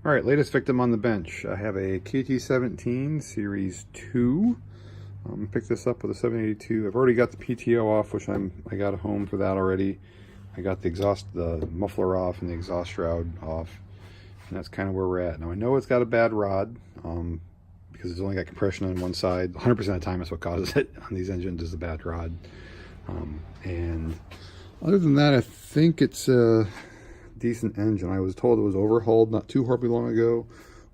All right, latest victim on the bench. I have a KT17 Series 2. Picked this up with a 782. I've already got the PTO off, which I got a home for that already. I got the muffler off and the exhaust shroud off, and that's kind of where we're at. Now I know it's got a bad rod because it's only got compression on one side. 100% of the time, that's what causes it on these engines, is a bad rod. And other than that, I think it's a decent engine. I was told it was overhauled not too horribly long ago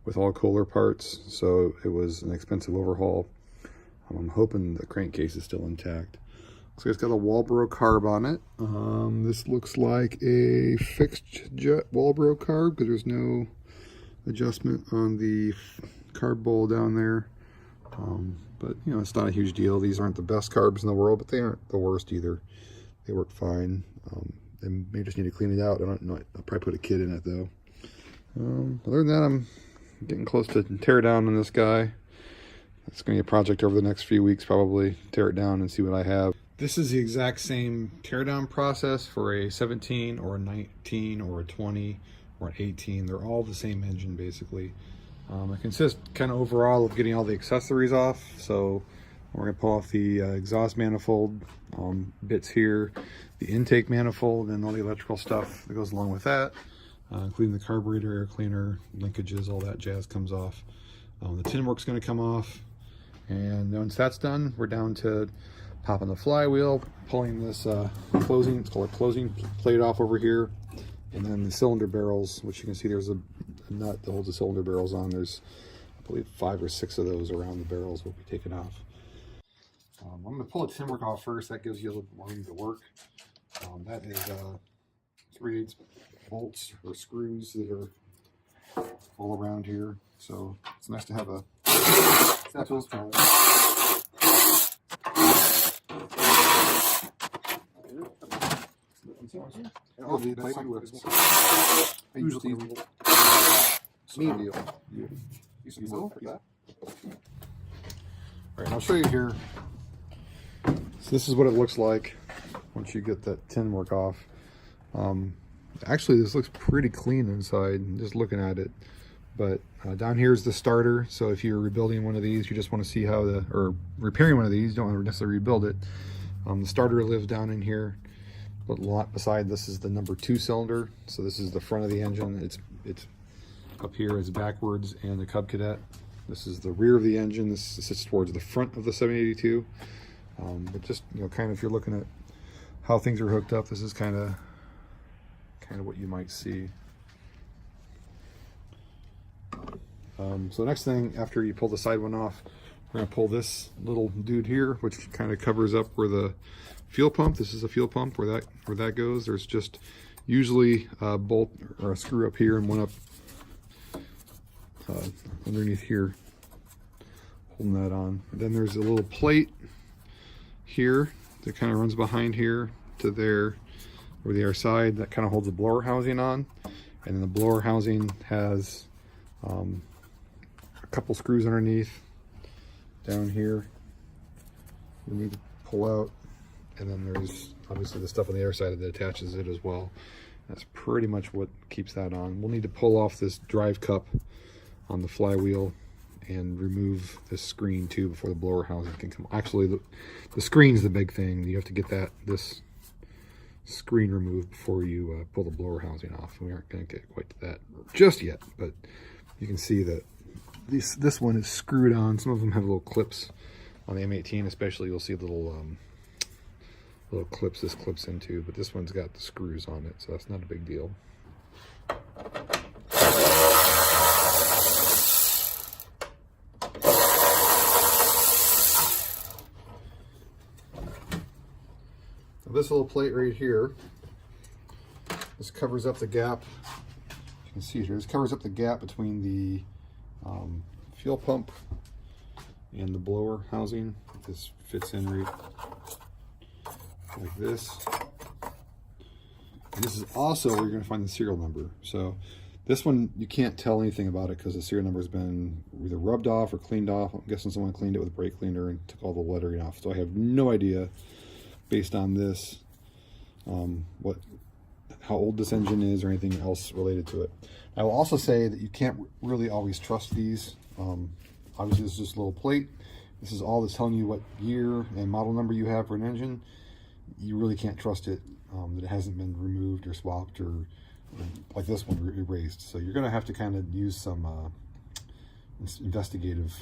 with all Kohler parts, so it was an expensive overhaul. I'm hoping the crankcase is still intact. So it's got a Walbro carb on it. This looks like a fixed jet Walbro carb because there's no adjustment on the carb bowl down there. But you know, it's not a huge deal. These aren't the best carbs in the world, but they aren't the worst either. They work fine. They may just need to clean it out. I don't know. I'll probably put a kit in it though. Other than that, I'm getting close to tear down on this guy. It's going to be a project over the next few weeks, probably. Tear it down and see what I have. This is the exact same teardown process for a 17 or a 19 or a 20 or an 18. They're all the same engine, basically. It consists kind of overall of getting all the accessories off. So we're going to pull off the exhaust manifold bits here, the intake manifold, and all the electrical stuff that goes along with that, including the carburetor, air cleaner, linkages, all that jazz comes off. The tin work's going to come off. And once that's done, we're down to popping the flywheel, pulling this closing, it's called a closing plate off over here, and then the cylinder barrels, which you can see there's a nut that holds the cylinder barrels on. There's, I believe, 5 or 6 of those around the barrels will be taken off. I'm going to pull the tin work off first. That gives you a little more room to work. That is 3/8 bolts or screws that are all around here. So it's nice to have a tools trowel. Oh, the plate works. I usually medium. Use some wood for that. All right, I'll show you here. So this is what it looks like once you get that tin work off. Actually, this looks pretty clean inside, just looking at it. But down here is the starter. So if you're rebuilding one of these, you just want to see how or repairing one of these, you don't want to necessarily rebuild it. The starter lives down in here. But a lot beside this is the number 2 cylinder. So this is the front of the engine. It's up here, it's backwards, and the Cub Cadet. This is the rear of the engine. This sits towards the front of the 782. But just, you know, kind of if you're looking at how things are hooked up, this is kind of what you might see. So the next thing, after you pull the side one off, we're going to pull this little dude here, which kind of covers up where the fuel pump, this is a fuel pump, where that goes. There's just usually a bolt or a screw up here and one up underneath here, holding that on. And then there's a little plate here that kind of runs behind here to there, over the other side, that kind of holds the blower housing on. And then the blower housing has a couple screws underneath down here we need to pull out, and then there's obviously the stuff on the other side that attaches it as well. That's pretty much what keeps that on. We'll need to pull off this drive cup on the flywheel and remove this screen too before the blower housing can come. Actually, the screen's the big thing. You have to get this screen removed before you pull the blower housing off. We aren't going to get quite to that just yet, but you can see that this one is screwed on. Some of them have little clips on the M18 especially. You'll see little clips this clips into, but this one's got the screws on it, so that's not a big deal. Now this little plate right here, this covers up the gap. You can see it here. This covers up the gap between the fuel pump and the blower housing. This fits in right like this. And this is also where you're going to find the serial number. So this one, you can't tell anything about it because the serial number has been either rubbed off or cleaned off. I'm guessing someone cleaned it with a brake cleaner and took all the lettering off. So I have no idea, based on this, what how old this engine is or anything else related to it. I will also say that you can't really always trust these. Obviously, this is just a little plate. This is all that's telling you what year and model number you have for an engine. You really can't trust it, that it hasn't been removed or swapped or like this one erased. So you're going to have to kind of use some investigative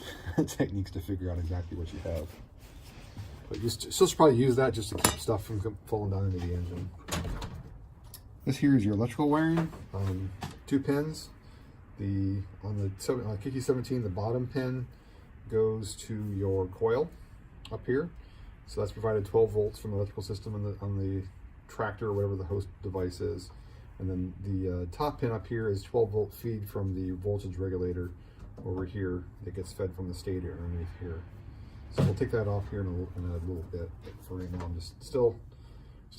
techniques to figure out exactly what you have. But you still should probably use that just to keep stuff from falling down into the engine. This here is your electrical wiring. 2 pins. On the KT17, the bottom pin goes to your coil up here. So that's provided 12 volts from the electrical system on the tractor or whatever the host device is. And then the top pin up here is 12 volt feed from the voltage regulator over here that gets fed from the stator underneath here. So we'll take that off here in a little bit. But for right now, I'm just still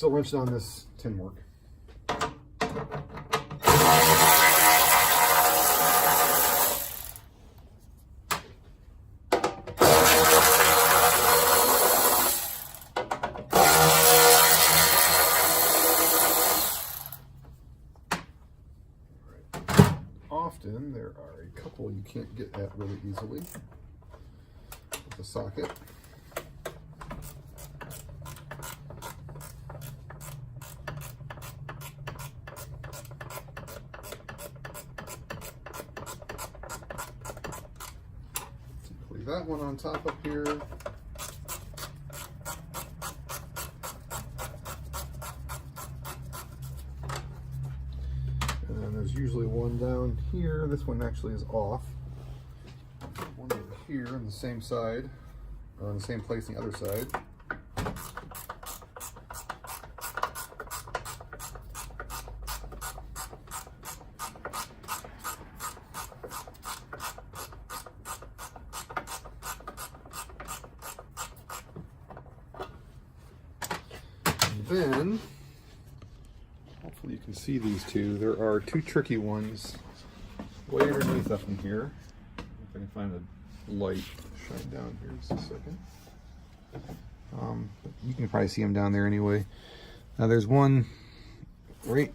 wrenching on this tin work. Often there are a couple you can't get at really easily with the socket. Typically that one on top up here. And then there's usually one down here. This one actually is off. One over here on the same side, or on the same place on the other side. And then, hopefully you can see these two. There are 2 tricky ones way underneath up in here. If I can find a light to shine down here just a second. But you can probably see them down there anyway. Now there's one right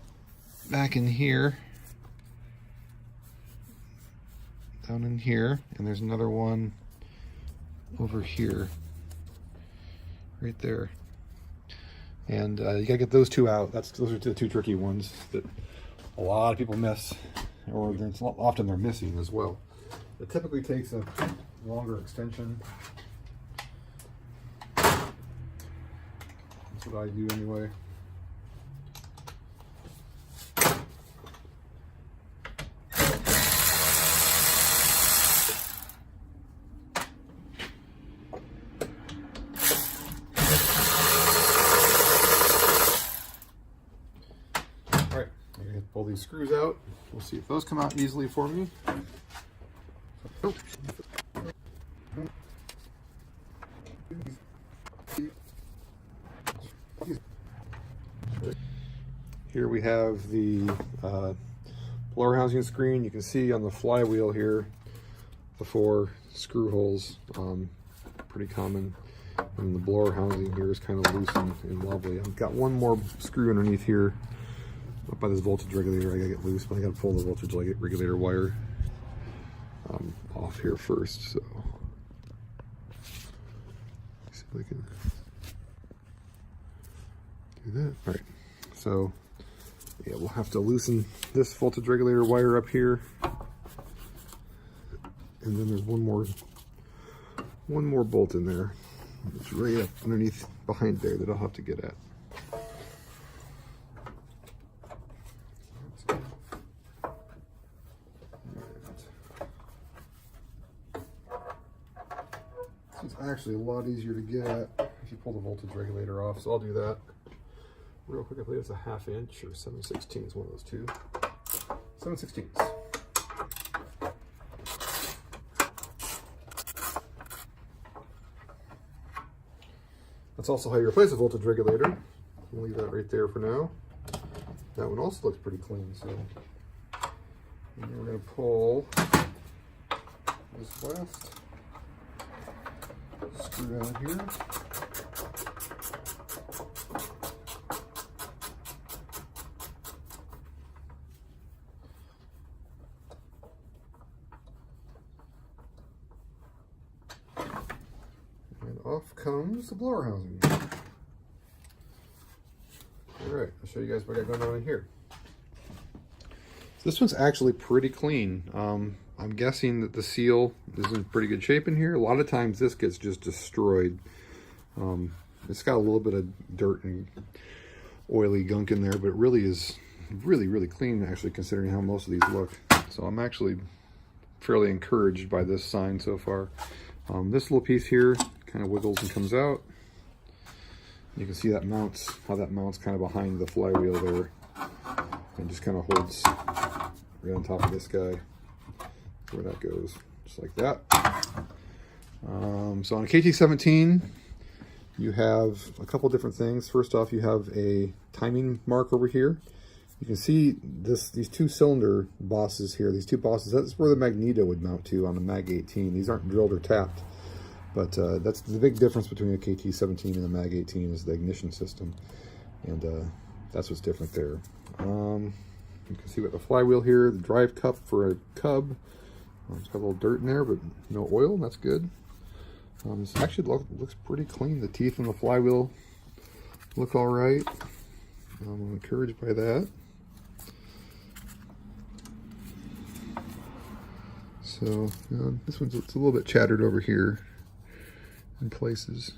back in here, down in here, and there's another one over here, right there. And you gotta get those 2 out. Those are the 2 tricky ones that a lot of people miss, or often they're missing as well. It typically takes a longer extension. That's what I do anyway. Pull these screws out. We'll see if those come out easily for me. Here we have the blower housing screen. You can see on the flywheel here the 4 screw holes, pretty common. And the blower housing here is kind of loose and wobbly. I've got one more screw underneath here up by this voltage regulator. I gotta get loose, but I gotta pull the voltage regulator wire off here first. So see if I can do that. All right. So yeah, we'll have to loosen this voltage regulator wire up here, and then there's one more bolt in there. It's right up underneath behind there that I'll have to get at. It's actually a lot easier to get at if you pull the voltage regulator off, so I'll do that real quick. I believe it's a 1/2 inch or 7/16, one of those two. 7/16. That's also how you replace a voltage regulator. We'll leave that right there for now. That one also looks pretty clean, so and then we're going to pull this last screw out here. off comes the blower housing. Alright, I'll show you guys what I got going on in here. So this one's actually pretty clean. I'm guessing that the seal is in pretty good shape in here. A lot of times this gets just destroyed. It's got a little bit of dirt and oily gunk in there, but it really is really clean, actually, considering how most of these look. So I'm actually fairly encouraged by this sign so far. This little piece here kind of wiggles and comes out. You can see that mounts, how that mounts kind of behind the flywheel there, and just kind of holds right on top of this guy. Where that goes, just like that. So on a KT-17, you have a couple different things. First off, you have a timing mark over here. You can see these two cylinder bosses here, these two bosses, that's where the magneto would mount to on a Mag 18. These aren't drilled or tapped, but that's the big difference between a KT-17 and a Mag 18 is the ignition system, and that's what's different there. You can see with the flywheel here, the drive cup for a cub. It's got a little dirt in there, but no oil. That's good. This actually looks pretty clean. The teeth on the flywheel look all right. I'm encouraged by that. So this one's it's a little bit chattered over here in places.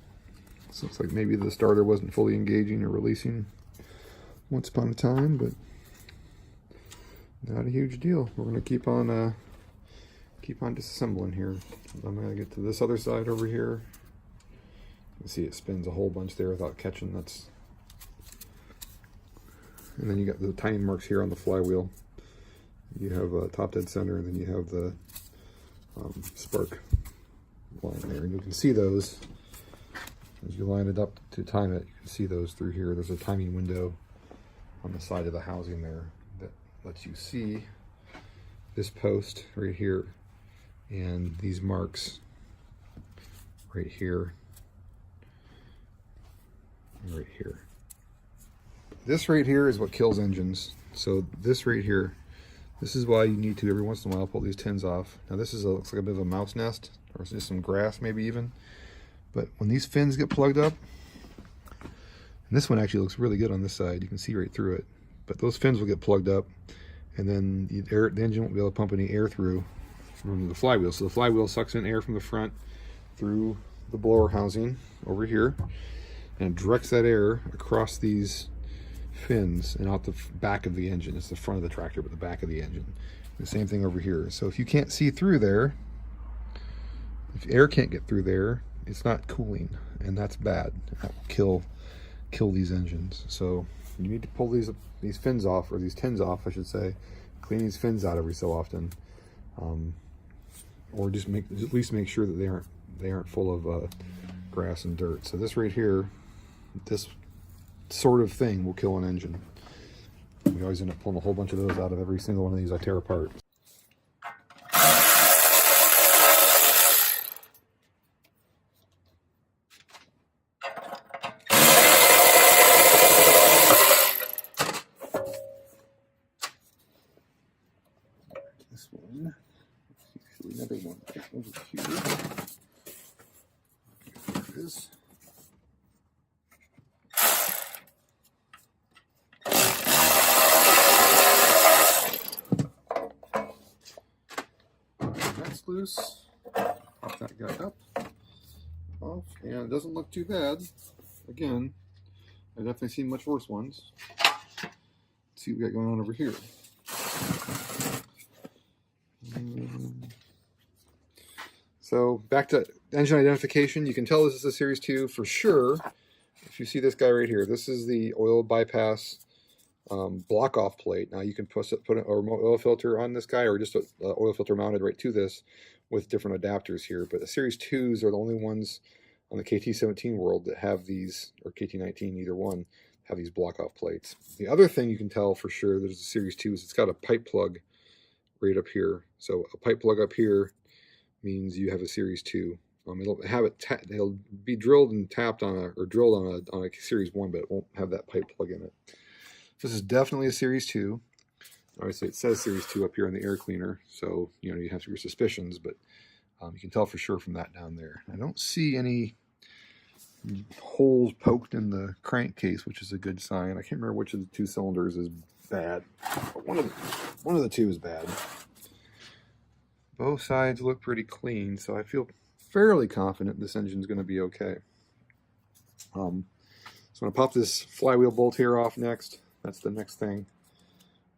This looks like maybe the starter wasn't fully engaging or releasing once upon a time, but not a huge deal. We're going to keep on disassembling here. I'm going to get to this other side over here. You can see it spins a whole bunch there without catching. And then you got the tiny marks here on the flywheel. You have a top dead center, and then you have the spark line there. And you can see those as you line it up to time it. You can see those through here. There's a timing window on the side of the housing there that lets you see this post right here and these marks right here and right here. This right here is what kills engines. So this right here, this is why you need to every once in a while pull these tins off. Now this looks like a bit of a mouse nest, or just some grass maybe even. But when these fins get plugged up, and this one actually looks really good on this side, you can see right through it. But those fins will get plugged up, and then the engine won't be able to pump any air through from the flywheel. So the flywheel sucks in air from the front through the blower housing over here, and directs that air across these fins and out the back of the engine. It's the front of the tractor, but the back of the engine. The same thing over here. So if you can't see through there, if air can't get through there, it's not cooling, and that's bad. That will kill these engines. So you need to pull these fins off, or these tins off, I should say. Clean these fins out every so often, or just at least make sure that they aren't full of grass and dirt. So this right here, this sort of thing will kill an engine. We always end up pulling a whole bunch of those out of every single one of these I tear apart. This one, usually another one right over here. There it is. That's loose. Pop that guy up, off, and it doesn't look too bad. Again, I've definitely seen much worse ones. Let's see what we got going on over here. So back to engine identification. You can tell this is a Series 2 for sure. If you see this guy right here, this is the oil bypass block off plate. Now you can put a remote oil filter on this guy, or just an oil filter mounted right to this with different adapters here. But the Series 2s are the only ones on the KT-17 world that have these, or KT-19, either one, have these block off plates. The other thing you can tell for sure there's a Series 2 is it's got a pipe plug right up here. So a pipe plug up here means you have a Series 2. It'll be drilled and tapped on drilled on a Series 1, but it won't have that pipe plug in it. This is definitely a Series 2. Obviously, it says Series 2 up here on the air cleaner, so you have your suspicions, but you can tell for sure from that down there. I don't see any holes poked in the crankcase, which is a good sign. I can't remember which of the two cylinders is bad, but one of the two is bad. Both sides look pretty clean, so I feel fairly confident this engine's going to be okay. So I'm going to pop this flywheel bolt here off next. That's the next thing,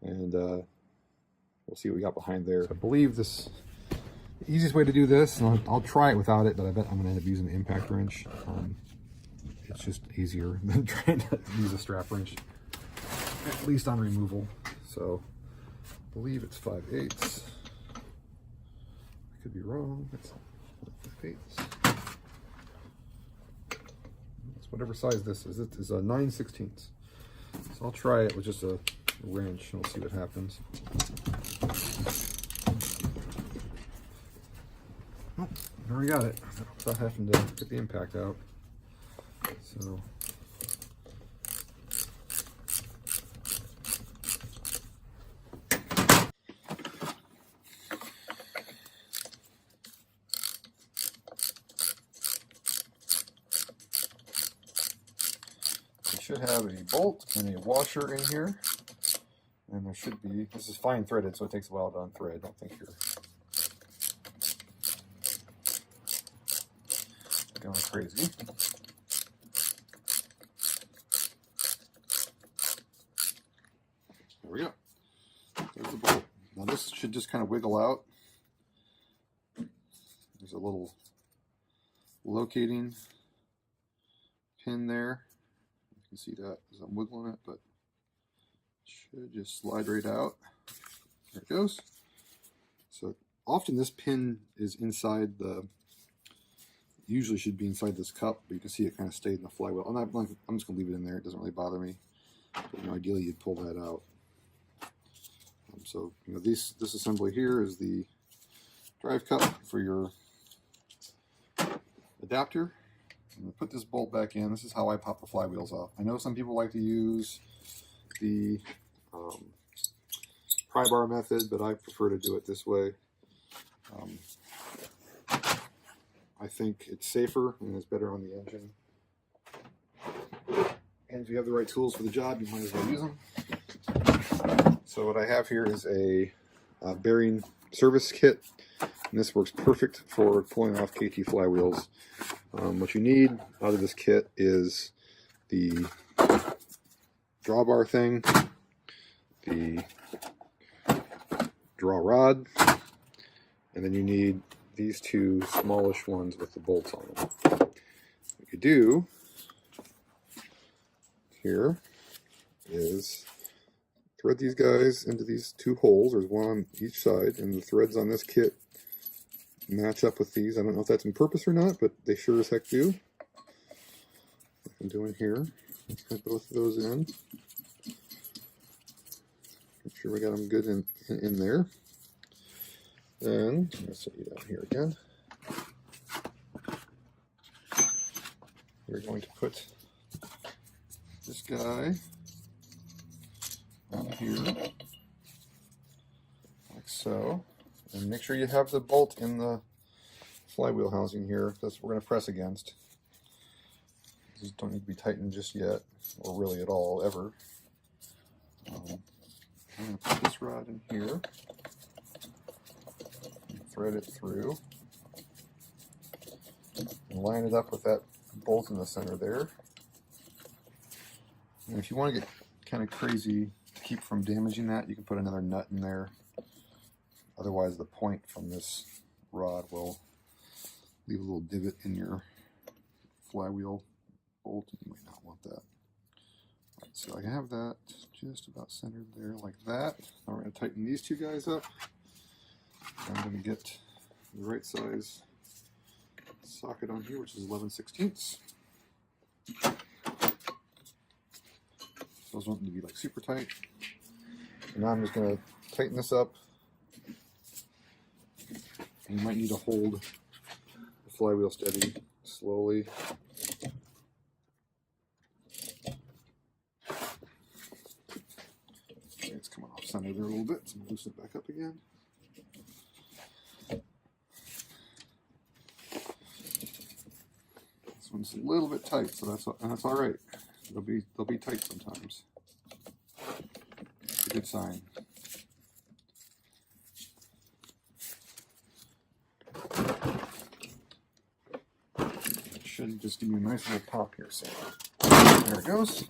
and we'll see what we got behind there. I believe the easiest way to do this, and I'll try it without it, but I bet I'm going to end up using the impact wrench. It's just easier than trying to use a strap wrench, at least on removal. So I believe it's 5/8. I could be wrong. It's 5/8. It's whatever size this is. It is a 9/16. So I'll try it with just a wrench and we'll see what happens. Oh, I already got it without having to get the impact out. So we should have a bolt and a washer in here, and there should be, this is fine threaded, so it takes a while to unthread. I don't think you're going crazy. There we go. There's the bolt. Now this should just kind of wiggle out. There's a little locating pin there. You can see that as I'm wiggling it, but it should just slide right out. There it goes. So often this pin is inside the, usually should be inside this cup, but you can see it kind of stayed in the flywheel. I'm just going to leave it in there. It doesn't really bother me. But, you know, ideally you'd pull that out. So, you know, this assembly here is the drive cup for your adapter. I'm going to put this bolt back in. This is how I pop the flywheels off. I know some people like to use the pry bar method, but I prefer to do it this way. I think it's safer and it's better on the engine. And if you have the right tools for the job, you might as well use them. So what I have here is a bearing service kit, and this works perfect for pulling off KT flywheels. What you need out of this kit is the drawbar thing, the draw rod, and then you need these two smallish ones with the bolts on them. What you do here is thread these guys into these two holes. There's one on each side, and the threads on this kit match up with these. I don't know if that's on purpose or not, but they sure as heck do. Like I'm doing here. Let's put both of those in. Make sure we got them good in there. Then, let's set you down here again. We're going to put this guy on here, like so. And make sure you have the bolt in the flywheel housing here. That's what we're going to press against. These don't need to be tightened just yet, or really at all, ever. I'm going to put this rod in here. Thread it through. And line it up with that bolt in the center there. And if you want to get kind of crazy to keep from damaging that, you can put another nut in there. Otherwise, the point from this rod will leave a little divot in your flywheel bolt, and you might not want that. Right, so I have that just about centered there like that. Now we're going to tighten these two guys up. I'm going to get the right size socket on here, which is 11/16. Those want them to be like super tight. And now I'm just going to tighten this up. And you might need to hold the flywheel steady slowly. Okay, it's coming off center there a little bit, so I'm going to loosen it back up again. This one's a little bit tight, so that's all right. They'll be tight sometimes. It's a good sign. It should just give me a nice little pop here. So there it goes.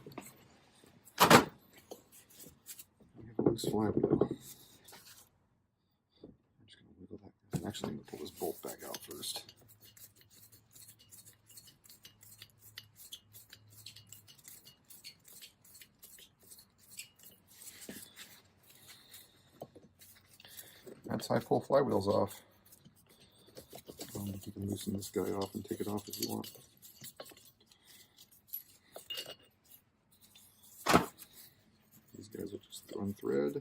We have a loose flywheel. I'm just going to wiggle that. Actually, I'm going to pull this bolt back out first. That's how I pull flywheels off. You can loosen this guy off and take it off if you want. These guys will just throw on thread.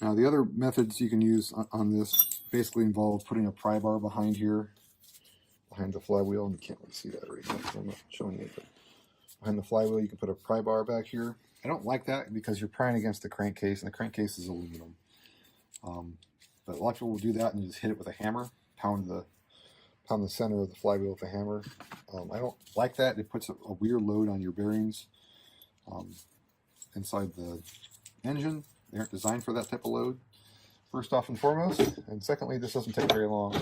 Now the other methods you can use on this basically involve putting a pry bar behind here, behind the flywheel, and you can't really see that right now because I'm not showing you, but behind the flywheel you can put a pry bar back here. I don't like that because you're prying against the crankcase, and the crankcase is aluminum. But a lot of people will do that and just hit it with a hammer, pound the center of the flywheel with a hammer. I don't like that. It puts a weird load on your bearings inside the engine. They aren't designed for that type of load, first off and foremost. And secondly, this doesn't take very long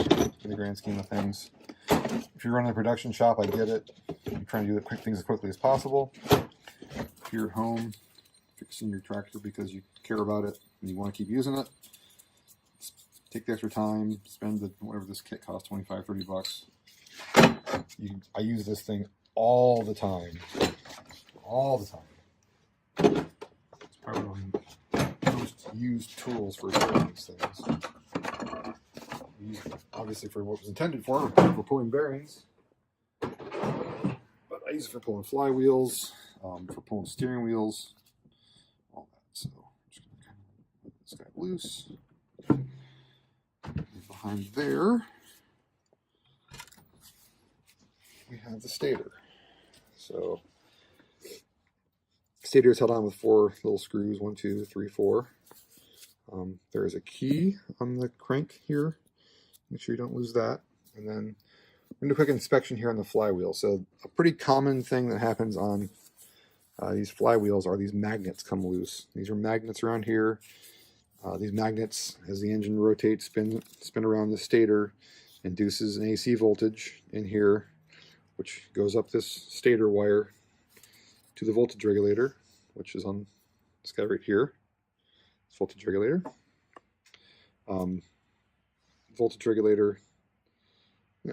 in the grand scheme of things. If you're running a production shop, I get it. You're trying to do things as quickly as possible. If you're at home fixing your tractor because you care about it and you want to keep using it, take the extra time, spend whatever this kit costs, 25, 30 bucks. I use this thing all the time. All the time. It's probably one of the most used tools for doing these things. Obviously for what it was intended for pulling bearings. But I use it for pulling flywheels, for pulling steering wheels, all that. So I'm just going to kind of let this guy loose. And behind there, we have the stator. So stator is held on with 4 little screws, 1, 2, 3, 4. There is a key on the crank here. Make sure you don't lose that. And then we're going to do a quick inspection here on the flywheel. So a pretty common thing that happens on these flywheels are these magnets come loose. These are magnets around here. These magnets, as the engine rotates, spin around the stator, induces an AC voltage in here, which goes up this stator wire to the voltage regulator, which is on this guy right here. This voltage regulator. Voltage regulator. Yeah,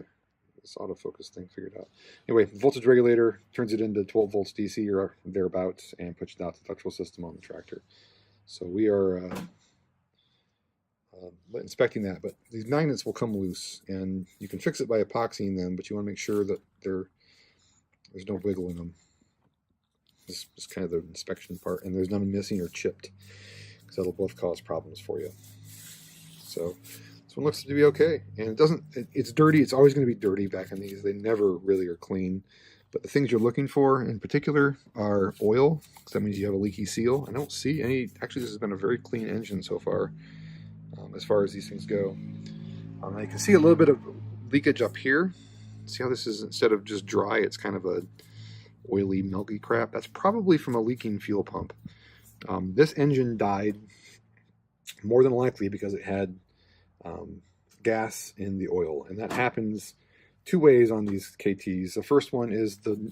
this autofocus thing figured out. Anyway, voltage regulator turns it into 12 volts DC or thereabouts and puts it out to the electrical system on the tractor. So we are inspecting that, but these magnets will come loose, and you can fix it by epoxying them, but you want to make sure that there's no wiggle in them. This is kind of the inspection part, and there's none missing or chipped, because that'll both cause problems for you. So this one looks to be okay, and it's dirty. It's always going to be dirty back in these. They never really are clean. But the things you're looking for in particular are oil, because that means you have a leaky seal. I don't see any. Actually, this has been a very clean engine so far as these things go. I can see a little bit of leakage up here. See how this is, instead of just dry, it's kind of a oily, milky crap. That's probably from a leaking fuel pump. This engine died more than likely because it had gas in the oil, and that happens 2 ways on these KTs. The first one is the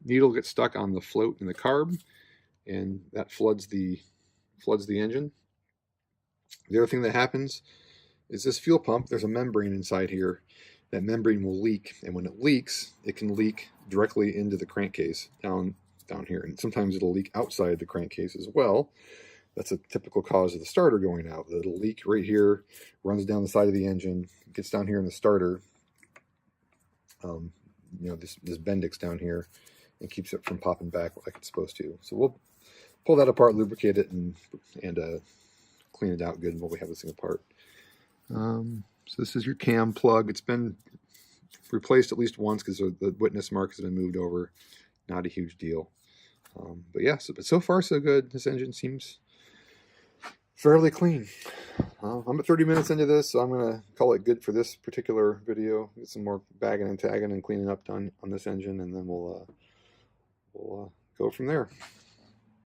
needle gets stuck on the float in the carb, and that floods the engine. The other thing that happens is this fuel pump, there's a membrane inside here. That membrane will leak, and when it leaks, it can leak directly into the crankcase down here, and sometimes it'll leak outside the crankcase as well. That's a typical cause of the starter going out. It'll leak right here, runs down the side of the engine, gets down here in the starter. This Bendix down here, and keeps it from popping back like it's supposed to. So we'll pull that apart, lubricate it, and clean it out good while we have this thing apart. So this is your cam plug. It's been replaced at least once because the witness mark has been moved over. Not a huge deal. But yeah, so far so good. This engine seems fairly clean. I'm at 30 minutes into this, so I'm going to call it good for this particular video. Get some more bagging and tagging and cleaning up done on this engine, and then we'll go from there.